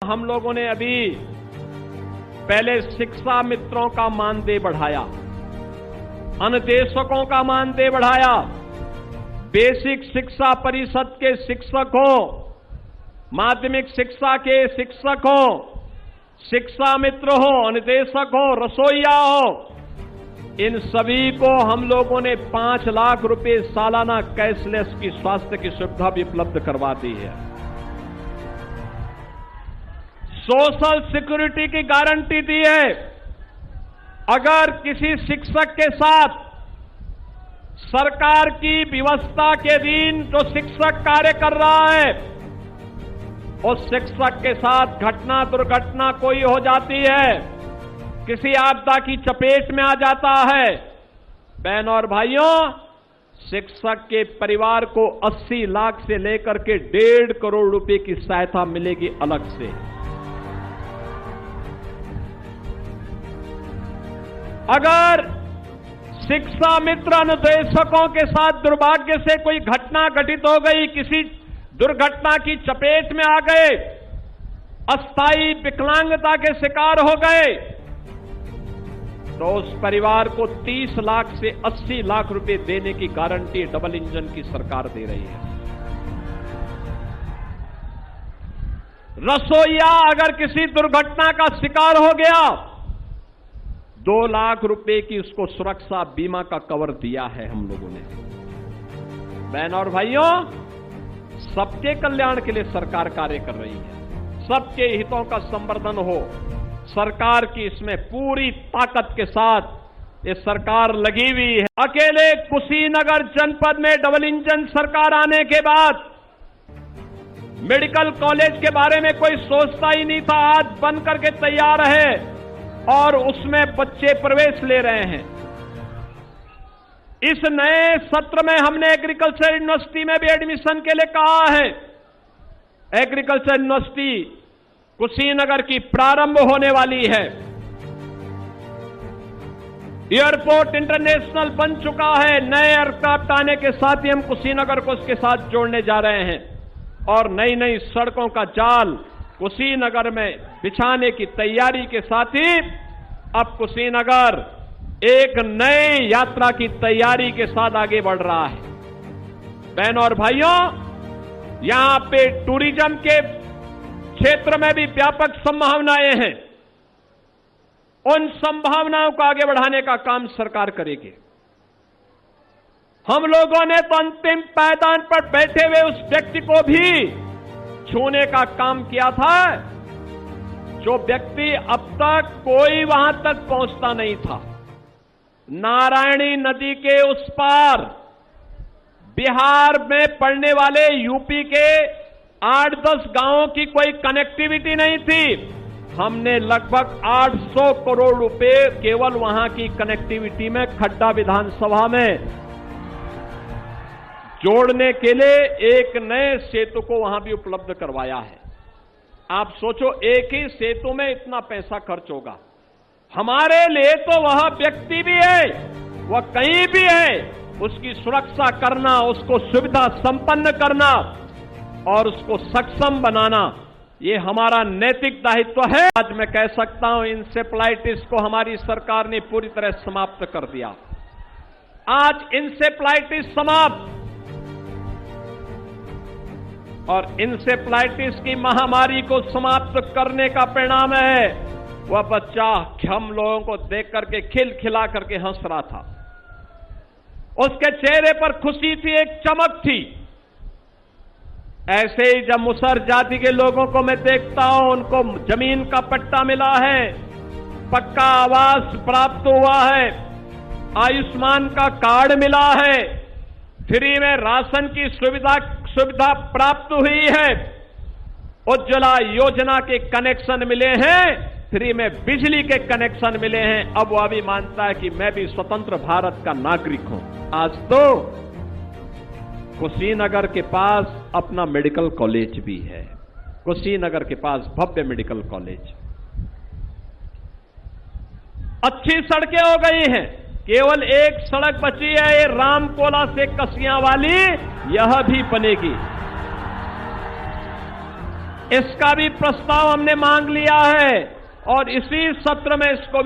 हम लोगों ने अभी पहले शिक्षा मित्रों का मानदेय बढ़ाया, अनुदेशकों का मानदेय बढ़ाया, बेसिक शिक्षा परिषद के शिक्षक हो, माध्यमिक शिक्षा के शिक्षक हो, शिक्षा मित्र हो, अनुदेशक हो, रसोईया हो, इन सभी को हम लोगों ने 5 लाख रुपए सालाना कैशलेस की स्वास्थ्य की सुविधा भी उपलब्ध करवा दी है। सोशल सिक्योरिटी की गारंटी दी है। अगर किसी शिक्षक के साथ सरकार की व्यवस्था के अधीन जो शिक्षक कार्य कर रहा है, उस शिक्षक के साथ घटना दुर्घटना कोई हो जाती है, किसी आपदा की चपेट में आ जाता है, बहन और भाइयों, शिक्षक के परिवार को 80 लाख से लेकर के 1.5 करोड़ रुपए की सहायता मिलेगी अलग से। अगर शिक्षा मित्र अनुदेशकों के साथ दुर्भाग्य से कोई घटना घटित हो गई, किसी दुर्घटना की चपेट में आ गए, अस्थायी विकलांगता के शिकार हो गए, तो उस परिवार को 30 लाख से 80 लाख रुपए देने की गारंटी डबल इंजन की सरकार दे रही है। रसोईया अगर किसी दुर्घटना का शिकार हो गया, 2 लाख रुपए की उसको सुरक्षा बीमा का कवर दिया है हम लोगों ने। बहन और भाइयों, सबके कल्याण के लिए सरकार कार्य कर रही है, सबके हितों का संवर्धन हो, सरकार की इसमें पूरी ताकत के साथ ये सरकार लगी हुई है। अकेले कुशीनगर जनपद में डबल इंजन सरकार आने के बाद मेडिकल कॉलेज के बारे में कोई सोचता ही नहीं था, आज बन करके तैयार है और उसमें बच्चे प्रवेश ले रहे हैं। इस नए सत्र में हमने एग्रीकल्चर यूनिवर्सिटी में भी एडमिशन के लिए कहा है। एग्रीकल्चर यूनिवर्सिटी कुशीनगर की प्रारंभ होने वाली है। एयरपोर्ट इंटरनेशनल बन चुका है। नए एयरक्राफ्ट आने के साथ ही हम कुशीनगर को उसके साथ जोड़ने जा रहे हैं और नई नई सड़कों का जाल कुशीनगर में बिछाने की तैयारी के साथ ही अब कुशीनगर एक नए यात्रा की तैयारी के साथ आगे बढ़ रहा है। बहनों और भाइयों, यहां पे टूरिज्म के क्षेत्र में भी व्यापक संभावनाएं हैं। उन संभावनाओं को आगे बढ़ाने का काम सरकार करेगी। हम लोगों ने तो अंतिम पायदान पर बैठे हुए उस व्यक्ति को भी छूने का काम किया था जो व्यक्ति अब तक कोई वहां तक पहुंचता नहीं था। नारायणी नदी के उस पार बिहार में पड़ने वाले यूपी के 8-10 गांवों की कोई कनेक्टिविटी नहीं थी। हमने लगभग 800 करोड़ रुपए केवल वहां की कनेक्टिविटी में खड्डा विधानसभा में जोड़ने के लिए एक नए सेतु को वहां भी उपलब्ध करवाया है। आप सोचो, एक ही सेतु में इतना पैसा खर्च होगा। हमारे लिए तो वह व्यक्ति भी है, वह कहीं भी है, उसकी सुरक्षा करना, उसको सुविधा संपन्न करना और उसको सक्षम बनाना, ये हमारा नैतिक दायित्व है। आज मैं कह सकता हूं, इंसेफ्लाइटिस को हमारी सरकार ने पूरी तरह समाप्त कर दिया। आज इंसेफ्लाइटिस समाप्त, और इंसेफ्लाइटिस की महामारी को समाप्त करने का परिणाम है वह बच्चा हम लोगों को देख करके खिलखिला करके हंस रहा था। उसके चेहरे पर खुशी थी, एक चमक थी। ऐसे ही जब मुसहर जाति के लोगों को मैं देखता हूं, उनको जमीन का पट्टा मिला है, पक्का आवास प्राप्त हुआ है, आयुष्मान का कार्ड मिला है, फ्री में राशन की सुविधा प्राप्त हुई है, उज्ज्वला योजना के कनेक्शन मिले हैं, फ्री में बिजली के कनेक्शन मिले हैं। अब वह भी मानता है कि मैं भी स्वतंत्र भारत का नागरिक हूं। आज तो कुशीनगर के पास अपना मेडिकल कॉलेज भी है। कुशीनगर के पास भव्य मेडिकल कॉलेज, अच्छी सड़कें हो गई हैं। केवल एक सड़क बची है, ये रामकोला से कसियां वाली, यह भी बनेगी। इसका भी प्रस्ताव हमने मांग लिया है और इसी सत्र में इसको